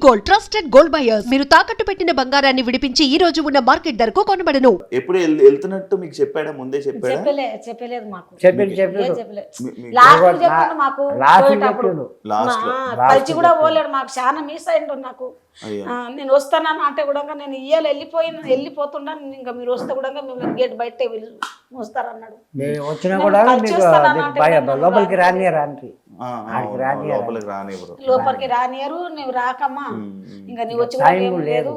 Gold trusted gold buyers మీరు తాకట్టు పెట్టిన బంగారాన్ని విడిపించి ఈ రోజు ఉన్న మార్కెట్ ధరకు కొనబడను. ఎప్పుడు వెళ్తున్నట్టు మీకు చెప్పాడా, ముందే చెప్పాడా? చెప్పలేదు మాకు. మీ- లాస్ట్ చెప్పిండు మాకు పోయేటప్పుడు. లాస్ట్ లో కలిసి కూడా పోలేడు మాకు, చాలా మిస్ అయిండు నాకు. అయ్యో. నేను వస్తానని అంటే కూడా నేను ఇయ్యాలి వెళ్ళిపోతుండను, ఇంకా మీరు వస్తే కూడా మిమ్మల్ని గేట్ బయట వస్తారన్నాడు. వచ్చినా కూడా లోపలికి రాని లోపలికి రానియరు, నువ్వు రాకమ్మా, ఇంకా నువ్వు వచ్చి కూడా ఏం లేదు,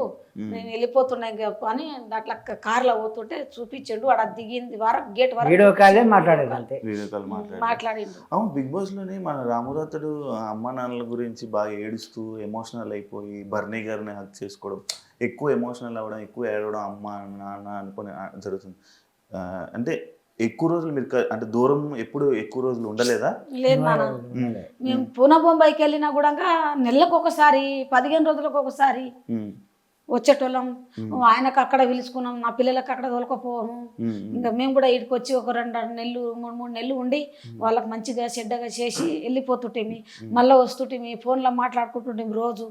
నేను వెళ్ళిపోతున్నా ఇంకా అని అట్లా కార్లో పోతుంటే చూపించాడు. ఆడ దిగింది వరకు గేట్ వరకు వీడియో కాలే మాట్లాడాడు అంతే. వీడియో కాల్ మాట్లాడిండు. అవును, బిగ్ బాస్ లోనే మన రామురాతుడు అమ్మ నాన్నల గురించి బాగా ఏడుస్తూ ఎమోషనల్ అయిపోయి బర్నీ గారిని హక్ చేసుకోవడం, ఎక్కువ ఎమోషనల్ అవ్వడం, ఎక్కువ ఏడవడం, అమ్మ నాన్న అనుకుని జరుగుతుంది. అంటే ఎక్కువ రోజులు మీరు అంటే దూరం ఎప్పుడు ఎక్కువ రోజులు ఉండలేదా? లేదు నాన్న, మేము పూనా బొంబాయికి వెళ్ళినా కూడా నెలకు ఒకసారి 15 రోజులకు ఒకసారి వచ్చేటోళ్ళం. ఆయనకు అక్కడ పిలుచుకున్నాం, నా పిల్లలకు అక్కడ తోలుకపోము. ఇంకా మేము కూడా ఇక్కడికి వచ్చి ఒక 2 నెలలు 3 నెలలు ఉండి వాళ్ళకి మంచిగా చెడ్డగా చేసి వెళ్ళిపోతుంటేమి, మళ్ళీ వస్తుంటేమి, ఫోన్లో మాట్లాడుకుంటుంటేమి రోజు.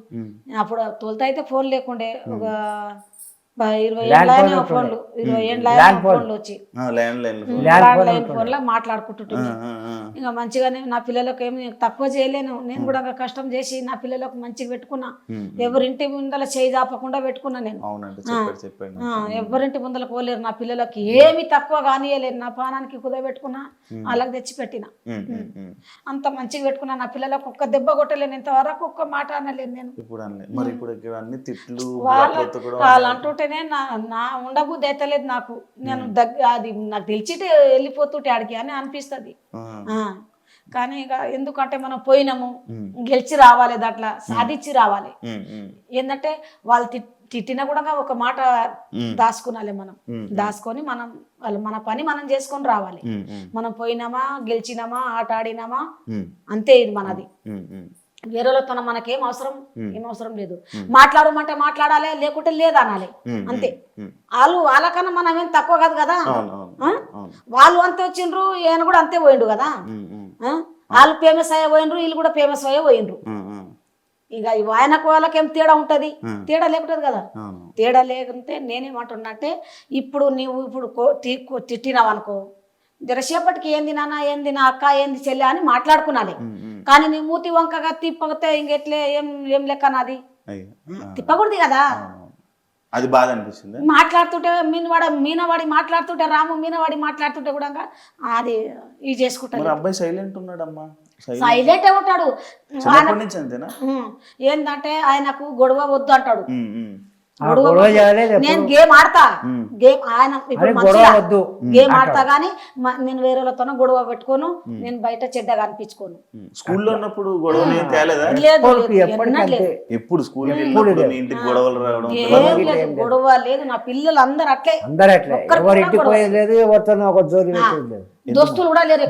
అప్పుడు తోలుతా అయితే ఫోన్ లేకుండే, ఒక 20 ఏళ్ళ ఫోన్లు, 20 ఏళ్ళ ఫోన్లు వచ్చి ల్యాండ్ ఫోన్లో మాట్లాడుకుంటుంటుంది. ఇంకా మంచిగానే నా పిల్లలకు ఏమి తక్కువ చేయలేను, నేను కూడా కష్టం చేసి నా పిల్లలకు మంచిగా పెట్టుకున్నా. ఎవరింటి ముందల చేయి దాపకుండా పెట్టుకున్నా నేను. ఎవరింటి ముందల పోలేరు, నా పిల్లలకి ఏమి తక్కువ కానియలేదు, నా పానానికి కుదబెట్టుకున్నా, వాళ్ళకి తెచ్చి పెట్టిన. అంత మంచిగా పెట్టుకున్నా, నా పిల్లలకు ఒక్క దెబ్బ కొట్టలేను, ఇంతవరకు ఒక్క మాట అనలేను నేను. వాళ్ళు అంటుంటేనే నా ఉండబుద్ధి అయితలేదు నాకు. నేను అది నాకు తెలిసి వెళ్ళిపోతుంటే ఆడికి అని అనిపిస్తుంది. కానీ ఇక ఎందుకంటే మనం పోయినాము, గెలిచి రావాలి, దాంట్లో సాధించి రావాలి. ఏంటంటే వాళ్ళు తిట్టినా కూడా ఒక మాట దాచుకునాలి, మనం దాచుకొని వాళ్ళు మన పని మనం చేసుకొని రావాలి. మనం పోయినామా, గెలిచినామా, ఆట ఆడినామా, అంతే. ఇది మనది. వేరేతో మనకేం అవసరం, ఏం అవసరం లేదు. మాట్లాడమంటే మాట్లాడాలి, లేకుంటే లేదు అనాలి, అంతే. వాళ్ళకన్నా మనం ఏం తక్కువ కాదు కదా. వాళ్ళు అంతే వచ్చిండ్రు, ఈయన కూడా అంతే పోయిండు కదా. వాళ్ళు ఫేమస్ అయ్యే పోయిండ్రు, వీళ్ళు కూడా ఫేమస్ అయ్యే పోయిండ్రు. ఇక ఆయనకు వాళ్ళకేం తేడా ఉంటుంది? తేడా లేకుంటుంది కదా. తేడా లేకుంటే నేనేమంటున్నా అంటే, ఇప్పుడు నీవు ఇప్పుడు తిట్టినావు అనుకో, జరసేపటికి ఏంది నాన్న, ఏంది నా అక్క, ఏంది చెల్లె అని మాట్లాడుకున్నాలి. కానీ నీ మూతి వంకగా తిప్పగితే ఇంకెట్లే, ఏం లెక్క నాది, తిప్పకూడదు కదా. అది బాధ అనిపిస్తుంది. మాట్లాడుతుంటే మీనవాడి మాట్లాడుతుంటే, రాము మీనవాడి మాట్లాడుతుంటే కూడా అది ఇది చేసుకుంటారు. అబ్బాయి సైలెంట్ ఉన్నాడమ్మా, సైలెంట్ ఉంటాడు. అంతేనా? ఏంటంటే ఆయనకు గొడవ వద్దు అంటాడు. నేను గేమ్ ఆడతా, గేమ్ ఆయన ఇప్పుడు మంచిగా గేమ్ ఆడతా, గానీ నేను వేరేలతో గొడవ పెట్టుకోను, నేను బయట చెడ్డగా అనిపించుకోను. స్కూల్లో ఉన్నప్పుడు గొడవ గొడవ లేదు, నా పిల్లలు అందరు అట్లే. దోస్తులు కూడా లేరు,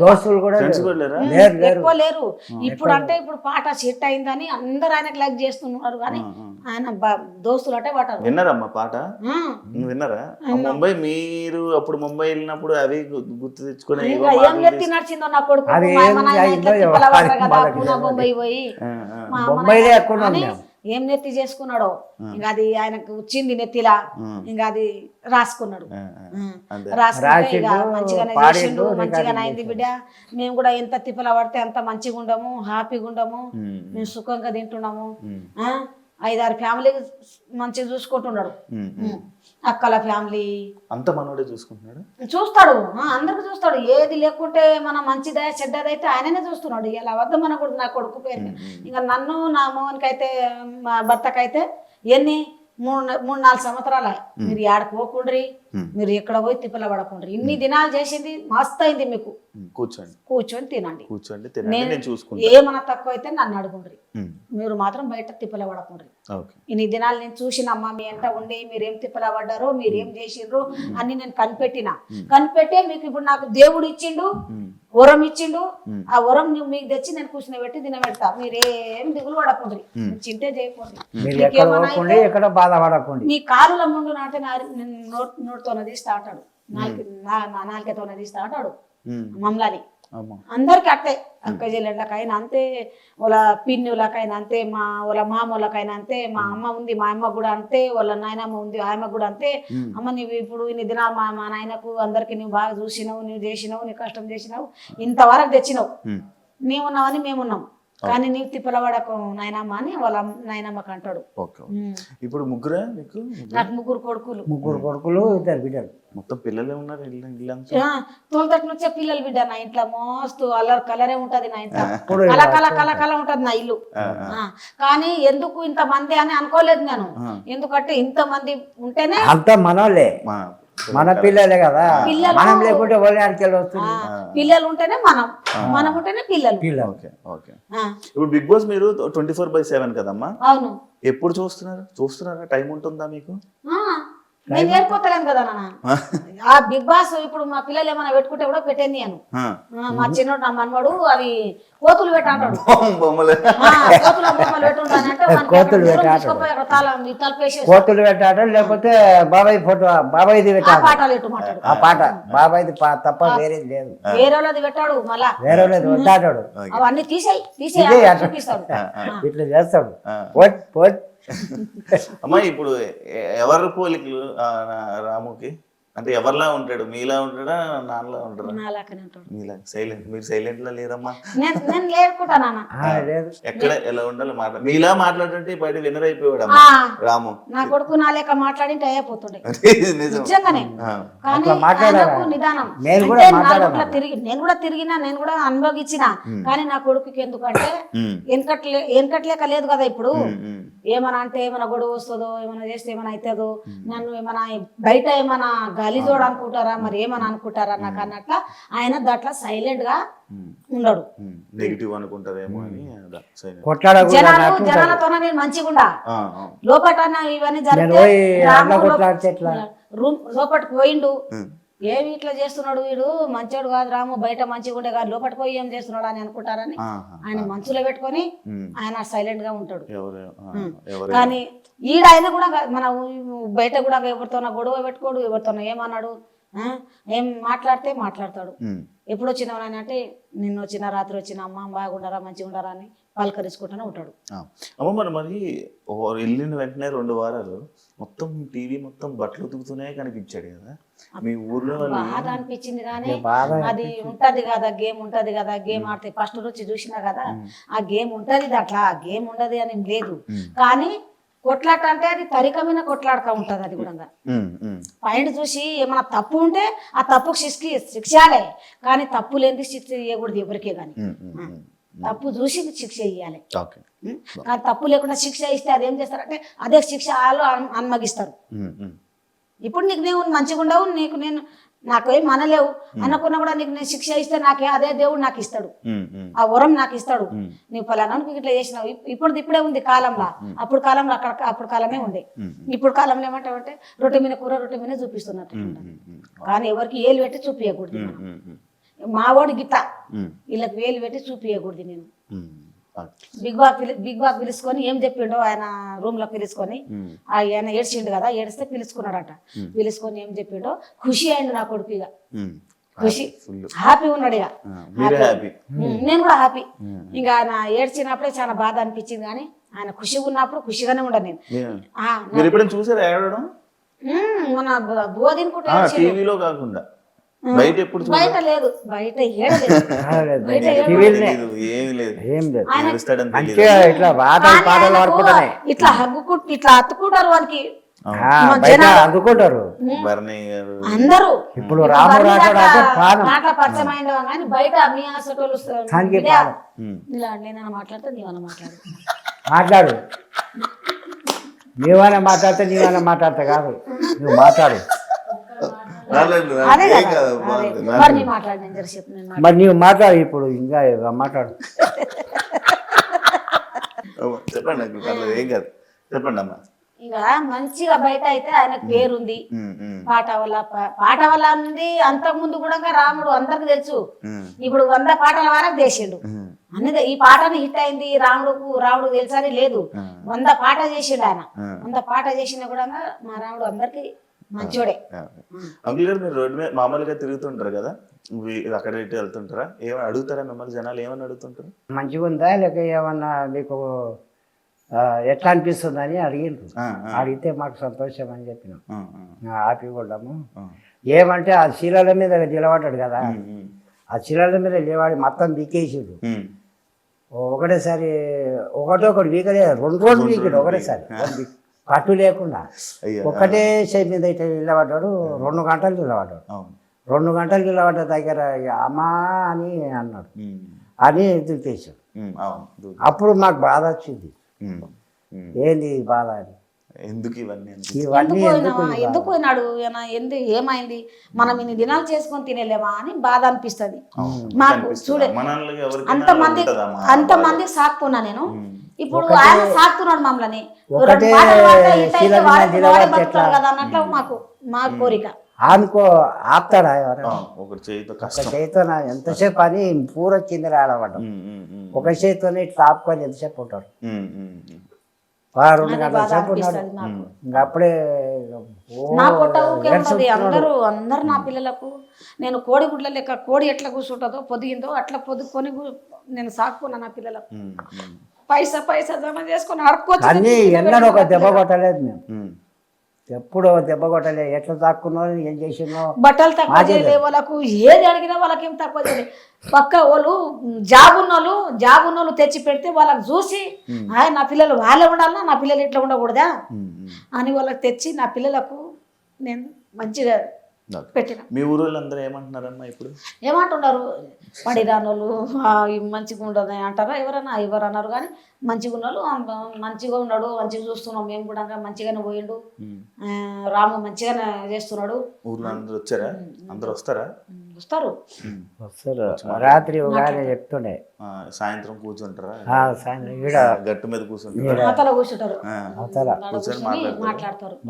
ఎక్కువ లేరు. ఇప్పుడు అంటే ఇప్పుడు పాట సెట్ అయిందని అందరు ఆయనకు లైక్ చేస్తున్నారు, కానీ ఆయన దోస్తులు అంటే పట్టారు. విన్నారమ్మా పాట? విన్నారా? ముంబై మీరు అప్పుడు ముంబై వెళ్ళినప్పుడు అవి గుర్తు తెచ్చుకుని ఏం నెత్తి నడిచిందో నా కొడుకు, ముంబై పోయి ఏం నెత్తి చేసుకున్నాడో, ఇంకా అది ఆయనకు వచ్చింది నెత్తిలా, ఇంకా అది రాసుకున్నాడు. రాసుకుంటే ఇక మంచిగానే చేసిండు, మంచిగానే అయింది బిడ్డ. మేము కూడా ఎంత తిప్పల పడితే అంత మంచిగా ఉండము, హ్యాపీగా ఉండము, మేము సుఖంగా తింటున్నాము. 5-6 ఫ్యామిలీ మంచిగా చూసుకుంటున్నాడు. అక్కల ఫ్యామిలీ అంత మనోడే చూసుకుంటున్నాడు, చూస్తాడు, అందరికి చూస్తాడు. ఏది లేకుంటే మన మంచిదా చెడ్డదైతే ఆయననే చూస్తున్నాడు. ఇలా వద్ద మన కొడుకు, నా కొడుకు పేరు. ఇంకా నన్ను, నా మోహన్కైతే, మా భర్తకైతే ఎన్ని 3-4 సంవత్సరాలు మీరు ఏడకు పోకుండ్రి, మీరు ఎక్కడ పోయి తిప్పల పడకుండ్రి. ఇన్ని దినాలు చేసింది మస్తు అయింది మీకు, కూర్చొని తినండి, ఏమన్నా తక్కువ అయితే నన్ను అడుగుండ్రి, మీరు మాత్రం బయట తిప్పల పడకుండ్రి. ఇన్ని దినాలు నేను చూసినమ్మా, మీ ఎంట ఉండి మీరేం తిప్పల పడ్డారో, మీరేం చేసిండ్రు అన్ని నేను కనిపెట్టే మీకు ఇప్పుడు నాకు దేవుడు ఇచ్చిండు, వరం ఇచ్చిండు. ఆ వరం నువ్వు మీకు తెచ్చి నేను కూర్చుని పెట్టి తినబెడతా. మీరేం దిగులు పడకుండ్రి, చింతే చేయకండి, మీ కాలుల ముందు నాటే నోటితో తీస్తా అంటాడు, నాలుకతో తీస్తా అంటాడు మమ్మల్ని. అమ్మా. అందరికి అట్టే అక్క చెల్లెళ్ళకైనా అంతే, వాళ్ళ పిన్నులకైనా అంతే, వాళ్ళ మామూలకైనా అంతే, మా అమ్మ ఉంది మా అమ్మ కూడా అంతే, వాళ్ళ నాయనమ్మ ఉంది ఆమె కూడా అంతే. అమ్మ నువ్వు ఇప్పుడు ఇన్ని దినాలు మా నాయనకు అందరికి నువ్వు బాగా చూసినావు, నువ్వు చేసినావు, నీ కష్టం చేసినావు, ఇంతవరకు తెచ్చినావు, మేమున్నామని మేమున్నాం, కానీ నీవు తిప్పలవాడకు నాయనమ్మ అని వాళ్ళ నాయనమ్మకి అంటాడు. ఓకే. ఇప్పుడు ముగ్గురా మీకు? నాకు ముగ్గురు కొడుకులు. 2 బిడ్డలు. మొత్తం పిల్లలే ఉన్నారు ఇల్లంతా? తోలుతట్టు నుంచే పిల్లలు బిడ్డ నా ఇంట్లో మస్తు అల్లరి కలరే ఉంటది నా ఇంట్లో, కల కల కల కల ఉంటది నా ఇల్లు. కానీ ఎందుకు ఇంత మంది అని అనుకోలేదు నేను, ఎందుకంటే ఇంత మంది ఉంటేనే అంతా మనోళ్ళే, మన పిల్లలే కదా, మనం లేకుంటే వాళ్ళ వస్తుంది. పిల్లలు ఉంటేనే మనం ఉంటేనే పిల్లలు. Okay okay. ఇప్పుడు బిగ్ బాస్ మీరు 24/7 కదమ్మా? అవును. ఎప్పుడు చూస్తున్నారా? టైం ఉంటుందా మీకు? నేను ఏర్పోతలేను కదా నాన్న. ఆ బిగ్ బాస్ ఇప్పుడు మా పిల్లలు ఏమైనా పెట్టుకుంటే కూడా పెట్టేది నేను. మా చిన్నోడు నా మనవాడు అవి కోతులు పెట్టాడు, బొమ్మలు బొమ్మలు పెట్టుంటానంటే కోతులు పెట్టాడు, లేకపోతే బాబాయ్ ఫోటో బాబాయ్ది పెట్టాడు, పాఠాలు ఎట్టు మాట్లాడు, ఆ పాట బాబాయ్ది తప్ప వేరేది లేదు, వేరే వాళ్ళది పెట్టాడు, మళ్ళా వేరే వాళ్ళది వద్దాడు, అవన్నీ తీసేయి చూపిస్తాడు, ఇట్లా చేస్తాడు. అమ్మా ఇప్పుడు ఎవరు పోలికలు రాముకి? అంటే ఎవరిలా ఉంటాడు? మీలా ఉంటాడా, నాన్నలా ఉంటాడా? మీలా సైలెంట్? మీరు సైలెంట్ లా లేదమ్మా. నేను లేకుంటానా? ఎక్కడ ఎలా ఉండాలి మీలా మాట్లాడుతుంటే బయట వినర్ అయిపోయాడు రాము. నా కొడుకు నా లేక మాట్లాడింటే అయిపోతుండే నిజం. నిజంగానే. కానీ ఆయనకు నిదానం. నేను కూడా తిరిగినా, నేను కూడా అనుభవించిన, కానీ నా కొడుకుకి ఎందుకంటే వెనకట్లేక లేదు కదా ఇప్పుడు. ఏమన్నా అంటే ఏమైనా గొడవ వస్తుందో, ఏమైనా చేస్తే ఏమైనా అవుతుందో, నన్ను ఏమైనా బయట ఏమైనా గలీజోడు అనుకుంటారా, మరి ఏమని అనుకుంటారా నాకు అన్నట్ల ఆయన దాంట్లో సైలెంట్ గా ఉండడు. నెగిటివ్ అనుకుంటారేమో అని జనాలతో నేను మంచిగా ఉండా, లోపట ఇవన్నీ జరిగితే లోపలికి పోయిండు, ఏమి ఇట్లా చేస్తున్నాడు వీడు, మంచోడు కాదు రాము, బయట మంచిగా ఉండే కాదు, లోపలికి పోయి ఏం చేస్తున్నాడు అని అనుకుంటారని ఆయన మనసులో పెట్టుకొని ఆయన సైలెంట్ గా ఉంటాడు. కానీ ఈడ ఆయన కూడా మన బయట కూడా ఎవరితోనా గొడవ పెట్టుకోడు, ఎవరితోనా ఏమన్నాడు, ఏం మాట్లాడితే మాట్లాడతాడు. ఎప్పుడు వచ్చినావు అని అంటే నిన్న వచ్చిన రాత్రి వచ్చిన అమ్మ బాగుండరా మంచిగా ఉండరా అని పలకరించుకుంటూనే ఉంటాడు. అమ్మ మరి వెళ్ళిన వెంటనే 2 వారాలు మొత్తం టీవీ మొత్తం బట్టలు ఉతుకుతూనే కనిపించాడు కదా మీ ఊర్లో? బాధ అనిపించింది, కానీ అది ఉంటది కదా గేమ్, ఉంటది కదా గేమ్ ఆడితే ఫస్ట్ నుంచి చూసినా కదా ఆ గేమ్ ఉంటది, అట్లా ఆ గేమ్ ఉండదు అని లేదు. కానీ కొట్లాట అంటే అది తరికమైన కొట్లాడక ఉంటది. అది కూడా పాయింట్ చూసి ఏమైనా తప్పు ఉంటే ఆ తప్పుకు శిక్షాలే, కానీ తప్పు లేని శిక్ష చేయకూడదు ఎవరికే. కానీ తప్పు చూసి శిక్ష ఇయ్యాలి, కానీ తప్పు లేకుండా శిక్ష ఇస్తే అదేం చేస్తారంటే అదే శిక్ష వాళ్ళు అన్మగిస్తారు. ఇప్పుడు నీకు నేను మంచిగా ఉండవు, నేను నాకేం మనలేవు అనుకున్నా కూడా నీకు నేను శిక్ష ఇస్తే నాకే అదే దేవుడు నాకు ఇస్తాడు, ఆ వరం నాకు ఇస్తాడు. నీవు పలానానికి ఇట్లా చేసినావు, ఇప్పుడే ఉంది కాలంలో, అప్పుడు కాలంలో అప్పుడు కాలమే ఉండే. ఇప్పుడు కాలంలో ఏమంటావంటే రొట్టె మీద కూర రొట్టె మీద చూపిస్తున్నట్టు, కానీ ఎవరికి ఏలు పెట్టి చూపించకూడదు. మావాడు గిట్ట వీళ్ళకి వేలు పెట్టి చూపించకూడదు. నేను బిగ్ బాస్ పిలుచుకొని ఏం చెప్పిండో ఆయన రూమ్ లో పిలుచుకొని, ఆయన ఏడ్చిండు కదా, ఏడిస్తే పిలుచుకున్నాడట. పిలుచుకొని ఏం చెప్పిండో ఖుషి అయిండు నా కొడుకు, ఇక ఖుషి హ్యాపీ ఉన్నాడు. ఇక నేను కూడా హ్యాపీ. ఇంకా ఆయన ఏడ్చినప్పుడే చాలా బాధ అనిపించింది, కానీ ఆయన ఖుషిగా ఉన్నప్పుడు ఖుషిగానే ఉండ. నేను చూసారా మన బోధినుకుంటే కాకుండా బయట లేదు, బయట ఇట్లా హగ్గుకుంటు ఇట్లా అత్తుకుంటారు వానికి అందుకుంటారు అందరూ. ఇప్పుడు మాటల పరిచయం అయిన కానీ బయట మీ హాస్పిటల్ నేనన్నా మాట్లాడితే నీవన్నా మాట్లాడు, నీవన్నా మాట్లాడితే నీవన్నా మాట్లాడతా కాదు, నువ్వు మాట్లాడు. మరి నీవు మాట్లాడు, ఇప్పుడు ఇంకా మాట్లాడు. చెప్పండి, ఏం కాదు, చెప్పండి అమ్మా. ఇంకా మంచిగా బయట అయితే ఆయనకు పేరుంది, పాట వల్ల ఉంది. అంతకు ముందు కూడా రాముడు అందరికి తెలుసు, ఇప్పుడు 100 పాటల వరకు చేసిండు. అన్నది ఈ పాటను హిట్ అయింది, రాముడు తెలుసని లేదు, 100 పాట చేసిండు ఆయన. 100 పాట చేసినా కూడా మా రాముడు అందరికి మంచోడే. అంకుల్ గారు మీరు రోడ్డు మీద మామూలుగా తిరుగుతుంటారు కదా, అక్కడ ఇటు వెళ్తుంటారా, ఏమైనా అడుగుతారా మిమ్మల్ని జనాలు, ఏమని అడుగుతుంటారు? మంచిగా ఉందా లేక ఏమన్నా మీకు ఎట్లా అనిపిస్తుంది అని అడిగిండ్రు. అడిగితే మాకు సంతోషం అని చెప్పినాం, హ్యాపీగా ఉన్నాము. ఏమంటే ఆ శీలాల మీద నిలబడ్డాడు కదా, ఆ శీలాల మీద నిలబడి మొత్తం బీకేసిండు. ఒకటేసారి ఒకటి వీకలే, 2 రోజులు వీకాడు ఒకటేసారి, పట్టు లేకుండా ఒకటే షేప్ మీద ఇట్లా నిలబడ్డాడు. 2 గంటలు నిలబడ్డాడు. 2 గంటలు నిలబడ్డ దగ్గర అమ్మా అని అన్నాడు, అని దులిపేశాడు. అప్పుడు మాకు బాధ వచ్చింది, ఏంది బాధ అని, ఎందుకు ఇవన్నీ ఎందుకు పోయినాడు, ఏమైంది, మనం ఇన్ని దినాలు చేసుకొని తినేలేమా అని బాధ అనిపిస్తుంది మాకు. చూడే అంతమంది సాకుతున్నా నేను, ఇప్పుడు ఆయన సాకుతున్నాడు మమ్మల్ని కదా అన్నట్లు మా కోరిక. ఆనుకో ఆపుతాడా ఒక చేతితో ఎంతసేపు అని పూర కింద ఆడబడ్డాం, ఒక చేతితోనే ఇట్లా ఆపుకొని ఎంతసేపు ఉంటాడు. 2 గంటల సేపు ఉన్నాడు. ఇంకా అప్పుడే నా పొట్ట ఊకే ఉన్నది. అందరూ నా పిల్లలకు నేను కోడి గుడ్ల లెక్క, కోడి ఎట్లా కూర్చుంటుందో పొదిగిందో అట్లా పొదుకొని నేను సాకుకున్నా నా పిల్లలకు. పైసా జమ చేసుకొని అడుక్కోవచ్చు. అన్నీ ఎన్నడూ ఒక దెబ్బ కొట్టలేదు మేము, ఎప్పుడు దెబ్బ కొట్టలేదు. ఎట్లా తక్కువ ఏం చేసినో బట్టలు తక్కువ చేయలే వాళ్ళకు, ఏది అడిగినా వాళ్ళకేం తక్కువ చేయలేదు. పక్క వాళ్ళు జాబున్నోళ్ళు తెచ్చి పెడితే వాళ్ళకి చూసి నా పిల్లలు వాళ్ళే ఉండాలన్నా, నా పిల్లలు ఇట్లా ఉండకూడదా అని వాళ్ళకి తెచ్చి నా పిల్లలకు నేను మంచిగా పెట్టిన. మీ ఊరు అందరూ ఏమంటున్నారమ్మా ఇప్పుడు? ఏమంటున్నారు, పడిరానోళ్ళు మంచిగా ఉండదు అంటారా ఎవరన్నా? ఎవరు అన్నారు కానీ మంచిగా ఉన్నాడు, మంచిగా ఉన్నాడు, మంచిగా చూస్తున్నాం మేము కూడా, మంచిగానే పోయిండు, రాము మంచిగానే చేస్తున్నాడు. ఊర్లో అందరూ వచ్చారా? అందరూ వస్తారు. రాత్రి చెప్తుండే సాయంత్రం కూర్చుంటారా? గట్టు మీద కూర్చుంటారు,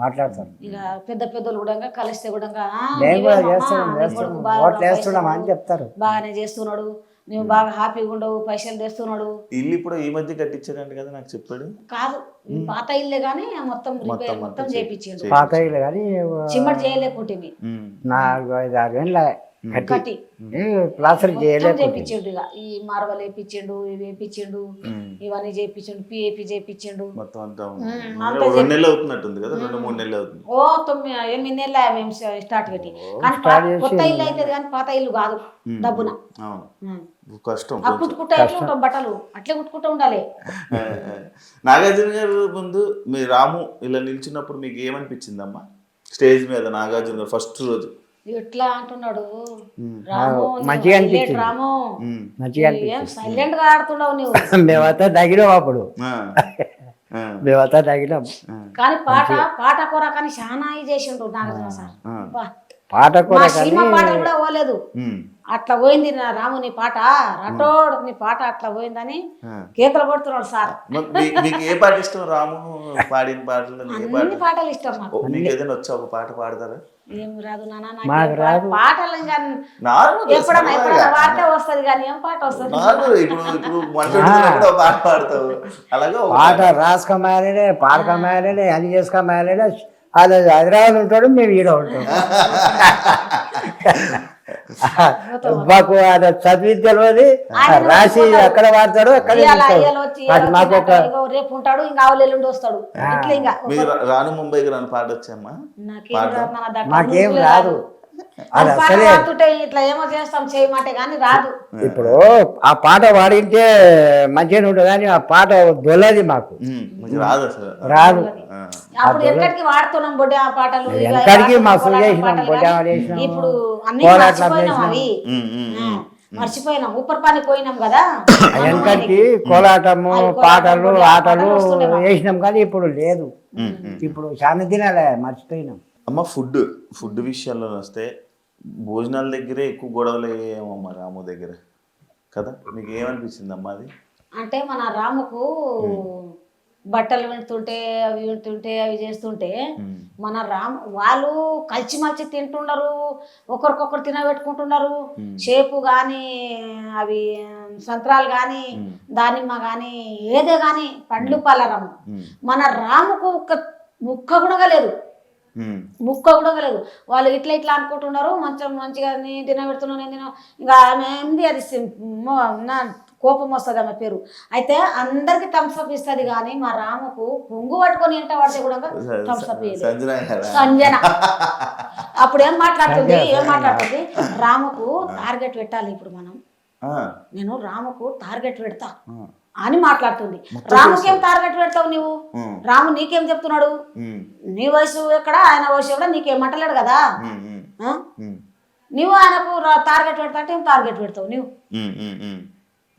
మాట్లాడతారు. ఇక పెద్ద పెద్దలు కూడా కలిస్తే కూడా చెప్తారు, బాగానే చేస్తున్నాడు, నువ్వు బాగా హ్యాపీగా ఉండవు, పైసలు తెస్తున్నాడు. ఇల్లు ఇప్పుడు ఈ మధ్య కట్టించారంట కదా, నాకు చెప్పాడు. కాదు, పాత ఇల్లే గానీ మొత్తం చేయించాడు. పాత ఇల్లు కానీ చిమ్మటి చేయలేకుంటే 4-5-6 ఏళ్ళ కట్టి ప్లాస్టర్ చేయించిండు. ఇక ఈ మార్వల్ వేయించిండు, ఇవి వేయించిండు, ఇవన్నీ చేయించిండు, పిఏపి చేయించిండు. మొత్తం అంతా 2 నెలలు అవుతున్నట్టుంది కదా, 2-3 నెలలు అవుతుంది. 8 నెలలు మేము స్టార్ట్ పెట్టి. కానీ కొత్త ఇల్లు అవుతుంది కానీ పాత ఇల్లు కాదు, డబ్బున కష్టం. కుట్టుకుంటా ఎట్లా ఉంటాం, బట్టలు అట్లే కుట్టుకుంటూ ఉండాలి. నాగార్జున గారు ముందు మీ రాము ఇలా నిల్చున్నప్పుడు మీకు ఏమనిపించిందమ్మా స్టేజ్ మీద? నాగార్జున గారు ఫస్ట్ రోజు ఎట్లా అంటున్నాడు, మంచిగా సైలెంట్ గా ఆడుతున్నావు నువ్వు. మేమంతా తగినాం అప్పుడు, మేమంతా తగినాం. కానీ పాట కూర కానీ చాలా చేసిండు నాగార్జున సార్. పాట కూర పాట కూడా పోలేదు, అట్లా పోయింది నా రాము నీ పాట, రటోడ్ నీ పాట అట్లా పోయిందని కేకలు కొడుతున్నాడు సార్. మీకు ఏ పాట ఇష్టం? రాము పాడిన పాటలు అన్ని పాటలు ఇష్టం నాకు. మీకు ఏదైనా వచ్చా ఒక పాట పాడతారా? ఏం రాదు నాన్న, పాటలు ఎప్పుడైనా వాడితే వస్తుంది కానీ ఏం పాట వస్తుంది? పాట రాసుకోమాలే, పాడకమాలే, అది చేసుకోమాలే. అది హైదరాబాద్ ఉంటాడు, మేము ఈడ ఉంటాం. మాకు అది చదివి తెలియదు, రాసి ఎక్కడ వాడతాడు అక్కడ. రేపు ఉంటాడు, ఇంకా ఆవులు వస్తాడు. రాను ముంబైకి రాను పాట వచ్చామ్మా? మాకేం రాదు, అది అసలే ఇట్లా ఏమో చేస్తాం చేయమంటే కానీ రాదు. ఇప్పుడు ఆ పాట పాడింటే మంచిగా ఉంటుంది కానీ ఆ పాట దొల్లది, మాకు రాదు, అసలు రాదు. అప్పుడు ఎక్కడికి వాడుతున్నాం బొడ్డే ఆ పాటలు, ఎక్కడికి మస్తు చేసినాం, ఇప్పుడు అన్ని మర్చిపోయినాం, ఉప్పర్ పని పోయినాం కదా. వెనకడికి కోలాటము, పాటలు, ఆటలు వేసినాం కానీ ఇప్పుడు లేదు. ఇప్పుడు చాలా దినాలే మర్చిపోయినాం. అమ్మ ఫుడ్ విషయంలో వస్తే భోజనాల దగ్గరే ఎక్కువ గొడవలు అయ్యేమమ్మా రాము దగ్గర కదా, మీకు ఏమనిపించింది అమ్మా అది? అంటే మన రాముకు బట్టలు వింటుంటే అవి చేస్తుంటే మన వాళ్ళు కలిసిమలిసి తింటున్నారు, ఒకరికొకరు తినబెట్టుకుంటున్నారు. షేపు కానీ అవి సంత్రాలు కానీ దానిమ్మ కానీ ఏదే కానీ పండ్లు పలరము. మన రాముకు ఒక ముక్క కూడా లేదు. ముక్క కూడా లేదు. వాళ్ళు ఇట్లా ఇట్లా అనుకుంటున్నారు, మంచిగా నేను తినబెడుతున్నాను, నేను ఇంకా ఆమె ఏంది అది నా కోపం వస్తుంది ఆమె పేరు. అయితే అందరికి థమ్స్అప్ ఇస్తుంది, కానీ మా రామకు పొంగు పట్టుకొని ఎంట పడితే కూడా థమ్స్అప్ సంజన. అప్పుడు ఏం మాట్లాడుతుంది, రామకు టార్గెట్ పెట్టాలి ఇప్పుడు మనం, నేను రామకు టార్గెట్ పెడతా అని మాట్లాడుతుంది. రాముకేం టార్గెట్ పెడతావు నువ్వు? రాము నీకేం చెప్తున్నాడు? నీ వయసు ఎక్కడ, ఆయన వయసు ఎక్కడ, నీకేం అంటలేడు కదా. నువ్వు ఆయనకు టార్గెట్ పెడతా అంటే ఏం టార్గెట్ పెడతావు నువ్వు?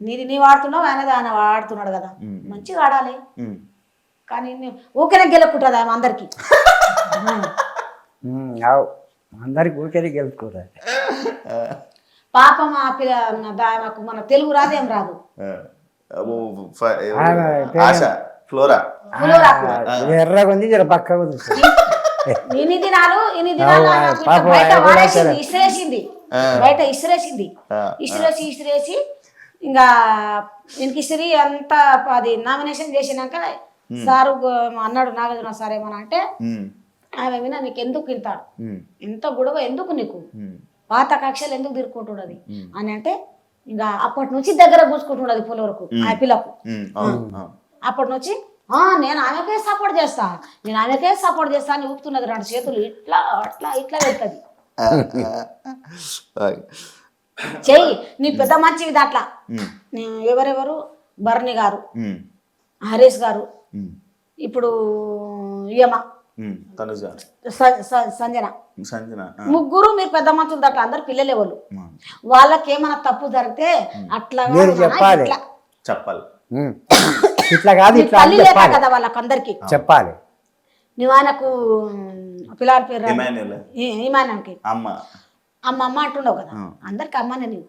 నీది నీ వాడుతున్నావు, ఆయన వాడుతున్నాడు కదా, మంచిగా ఆడాలి. కానీ ఊరికే గెలుపుకుంటుంది ఆమె అందరికి. అందరికి ఊరికే గెలుపుకుంటుంది. పాపం ఆ ఆమెకు మన తెలుగు రాదేం రాదు. ఎర్రగా ఉంది, జర పక్కగా ఉంది. ఇన్ని దినాలు బయట ఇసిరేసి ఇంకా ఇంక ఇసిరి అంతా అది నామినేషన్ చేసినాక సారు అన్నాడు, నాగార్జున సార్ ఏమన్నా అంటే ఆమె వినా నీకు ఎందుకు తింటాడు, ఎంత గొడవ ఎందుకు, నీకు పాత కక్షలు ఎందుకు తిరుక్కుంటున్నది అని అంటే, ఇంకా అప్పటి నుంచి దగ్గర కూర్చుకుంటున్నది పులవరకు ఆ పిల్లకు. అప్పటి నుంచి నేను ఆమెకే సపోర్ట్ చేస్తా అని ఊపుతున్నది, రెండు చేతులు ఇట్లా అట్లా ఇట్లా వెళ్తుంది. చెయ్యి నీ పెద్ద మంచివి దాంట్లో. ఎవరెవరు, బర్ని గారు, హరీష్ గారు, ఇప్పుడు యమ, సంజన, ముగ్గురు మీరు పెద్ద మంచులు దాంట్లో, అందరు పిల్లలే వాళ్ళు. వాళ్ళకి ఏమైనా తప్పు జరిగితే అట్లా చెప్పాలి, ఇట్లా కాదు తల్లి లేక కదా వాళ్ళకందరికి చెప్పాలి. నువ్వు ఆయనకు పిల్లల పేరు ఇమాన్కి అమ్మ అంటుండవు కదా, అందరికి అమ్మనే నువ్వు.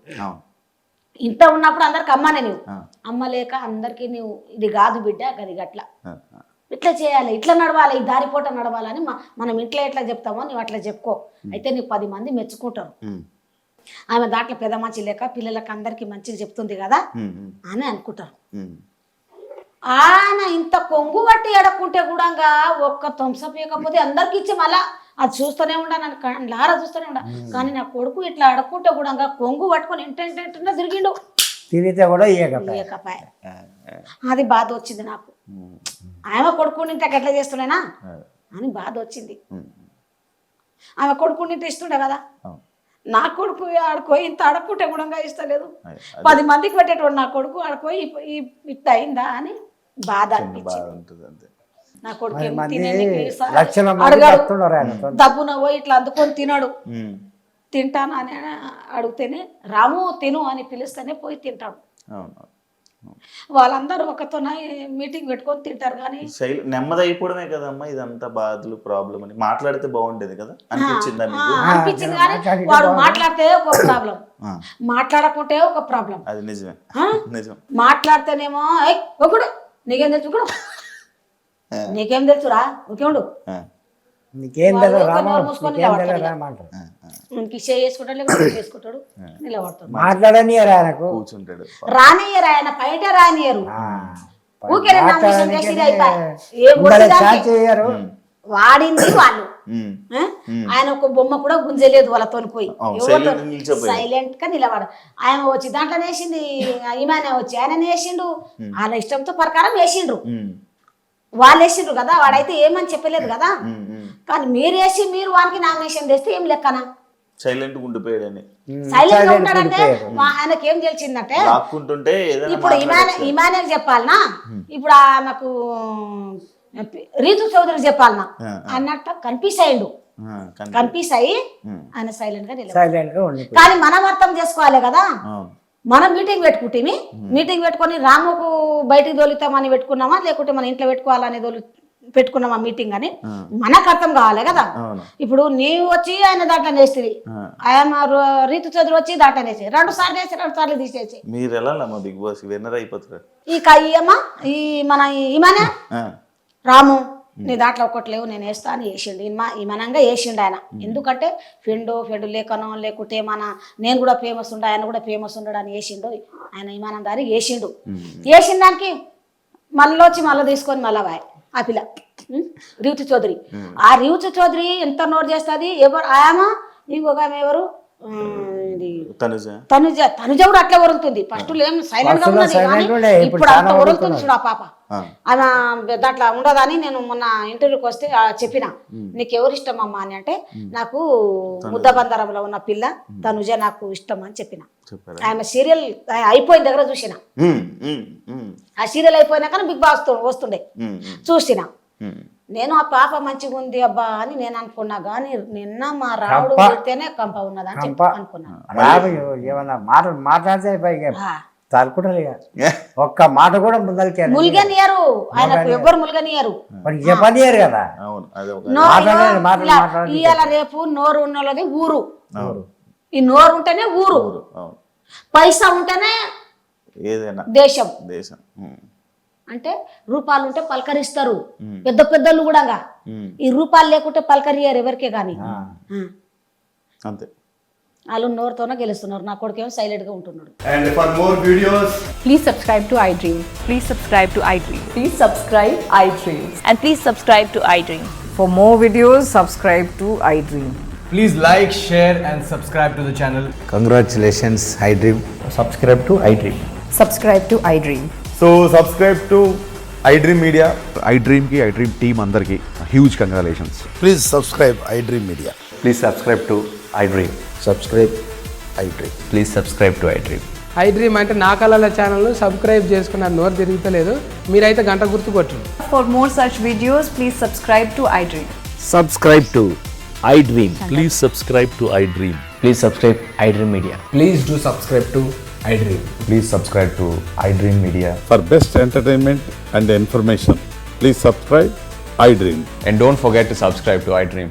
ఇంత ఉన్నప్పుడు అందరికి అమ్మనే నువ్వు. అమ్మ లేక అందరికి నువ్వు ఇది కాదు బిడ్డ, అది గట్ల ఇట్లా చేయాలి, ఇట్లా నడవాలి, ఈ దారిపోట నడవాలని మనం ఇంట్లో ఎట్లా చెప్తామో నువ్వు అట్లా చెప్పుకో, అయితే నీకు 10 మంది మెచ్చుకుంటారు. ఆమె దాంట్లో పెద్ద మంచి లేక పిల్లలకి అందరికి మంచిగా చెప్తుంది కదా అని అనుకుంటారు. ఆయన ఇంత కొంగు పట్టి ఎడకుంటే కూడా ఒక్క థమ్స్అప్ ఇవ్వకపోతే అందరికి ఇచ్చి మళ్ళా అది చూస్తూనే ఉండా, నన్ను లారా చూస్తూనే ఉండా. కానీ నా కొడుకు ఇట్లా అడక్కుంటే కూడా కొంగు పట్టుకొని ఇంటెంటెంటున్నా తిరిగిండు, తిరిగితే కూడా ఇయ్యకపాయ. అది బాధ వచ్చింది నాకు. ఆమె కొడుకుని ఇంత ఎట్లా చేస్తున్నానా అని బాధ వచ్చింది. ఆమె కొడుకుని ఇంత ఇస్తుండే కదా, నా కొడుకు ఆడుకోయి ఇంత అడక్కుంటే కూడా ఇస్తలేదు. 10 మందికి పెట్టేటోడు నా కొడుకు ఆడుకోయి ఇట్ట అయిందా అని బాధ అనిపించింది. నా కొడుకు అడగాడు, దబ్బున పోయి ఇట్లా అందుకొని తినడు. తింటాను అని అడిగితేనే రాము తిను అని పిలిస్తేనే పోయి తింటాడు. వాళ్ళందరూ ఒకతో మీటింగ్ పెట్టుకొని తింటారు. కానీ నెమ్మది అయిపోవడమే కదమ్మా ఇదంతా బాధలు ప్రాబ్లం అని మాట్లాడితే బాగుండేది కదా అనిపించింది. కానీ వాడు మాట్లాడితే ఒక ప్రాబ్లం, మాట్లాడకుంటే ఒక ప్రాబ్లం. అది నిజమే, నిజం. మాట్లాడితేనేమో ఒకడు నీకేం తెలుసు, ఒకడు నీకేం తెలుసురా, ఓకే ఉండు, చేసుకుంటాడు, నిలబడతాడు. రానియరు ఆయన, బయట రానియరు. వాడింది వాళ్ళు. ఆయన ఒక బొమ్మ కూడా గుంజలేదు వాళ్ళతో పోయి, సైలెంట్ గా నిలబడ. ఆయన వచ్చి దాంట్లో వేసింది, ఈమె వచ్చి ఆయన వేసిండు, వాళ్ళ ఇష్టంతో ప్రకారం వేసిండ్రు. వాళ్ళు వేసిండ్రు కదా, వాడైతే ఏమని చెప్పలేదు కదా. కానీ మీరు వేసి మీరు వానికి నామినేషన్ తెస్తే ఏం లెక్కనా? సైలెంట్ గా ఉండిపోయాడని. సైలెంట్ గా ఉంటాడంటే ఆయనకి ఏం తెలిసిందంటే, ఇప్పుడు ఇమానే చెప్పాలనా, ఇప్పుడు ఆమెకు రీతు చౌదరికి చెప్పాలనా అన్నట్టు కన్ఫ్యూజ్ అయ్యిండు. కన్ఫ్యూజ్ అయ్యి ఆయన సైలెంట్ గా నిలబడి. కానీ మనం అర్థం చేసుకోవాలి కదా, మనం మీటింగ్ పెట్టుకుంటే మీటింగ్ పెట్టుకొని రాముకు బయటికి దొలుతామని పెట్టుకున్నామా, లేకుంటే మన ఇంట్లో పెట్టుకోవాలని పెట్టుకున్నామా మీటింగ్ అని మనకు అర్థం కావాలి కదా. ఇప్పుడు నీవు వచ్చి ఆయన దాంట్లో వేస్తుంది, ఆయన రీతు చదువు వచ్చి దాంట్లో వేసి 2 సార్లు వేసి 2 సార్లు తీసేసి మీరు ఎలా బిగ్ బాస్ విన్నర్ అయిపోతారు. ఈ కయ్యమ్మ ఈ మన ఈమెనే రాము నీ దాంట్లో ఒకటి లేవు నేను వేస్తా అని వేసిండు. ఈమనంగా వేసిండు ఆయన. ఎందుకంటే ఫెండు లేకనో లేకుంటే మన నేను కూడా ఫేమస్ ఉండ, ఆయన కూడా ఫేమస్ ఉండడు అని వేసిండు. ఆయన ఈమానం దారి వేసిండు. వేసిన దానికి మళ్ళీ వచ్చి మళ్ళీ తీసుకొని మళ్ళీ ఆ పిల్ల రేవతి చౌదరి. ఆ రేవతి చౌదరి ఎంత నోట్ చేస్తుంది. ఎవరు ఆమె ఇంకొక ఆమె ఎవరు ఇది తనుజ కూడా అట్లా వరుగుతుంది. ఫస్ట్ ఏం సైలెంట్ గా ఉన్నది కానీ ఇప్పుడు అంత వరుగుతుంది చూడు ఆ పాప. ఆమె దాంట్లో ఉండదని నేను మొన్న ఇంటర్వ్యూకి వస్తే చెప్పిన, నీకు ఎవరు ఇష్టం అమ్మా అని అంటే నాకు ముద్దబందరంలో ఉన్న పిల్ల తనుజ నాకు ఇష్టం అని చెప్పిన. ఆమె సీరియల్ అయిపోయిన దగ్గర చూసిన, ఆ సీరియల్ అయిపోయినాక బిగ్ బాస్ వస్తుండే చూసిన. నేను ఆ పాప మంచిగా ఉంది అబ్బా అని నేను అనుకున్నా కానీ నిన్న మా రావుడు పెడితేనే కంప ఉన్నదని అనుకున్నా. ఏమన్నా మాట్లాడితే తలుకుంటారు ఒక్క మాట కూడా ముందరికి ముల్గనియరు, ఆయనకు ఎవ్వరు ముల్గనియరు, చెప్పనియరు కదా. ఇవాళ రేపు నోరు ఉన్నది ఊరు, ఈ నోరు ఉంటేనే ఊరు, పైసా ఉంటేనే ఏదైనా దేశం. అంటే రూపాయలు ఉంటే పలకరిస్తారు పెద్ద పెద్దలు కూడా. ఈ రూపాయలు లేకుంటే పలకరియరు ఎవరికే కానీ. అంతే, వాళ్ళు నోరుతోనే గెలుస్తున్నారు. నా కొడుకేమో సైలెంట్ గా ఉంటున్నాడు. And for more videos, Please subscribe to iDream. Please subscribe to iDream. Please subscribe iDream. And please subscribe to iDream. For more videos, subscribe to iDream. please like, share and subscribe to the channel. Congratulations, iDream. Subscribe to iDream. Subscribe to iDream. So subscribe to iDream Media. iDream ki iDream team andarki huge congratulations. Please subscribe iDream Media. Please subscribe to iDream. Subscribe iDream. Please subscribe to iDream. iDream అంటే నా కళల channel subscribe చేసుకున్నారు. నోరు తిరుగుతలేదు, మీరైతే గంట గుర్తు కొట్టండి. For more such videos, please subscribe to iDream. Subscribe to iDream. Please subscribe to iDream. Please subscribe iDream Media. Please do subscribe to iDream. Please subscribe to iDream Media. For best entertainment and information, please subscribe iDream. And don't forget to subscribe to iDream.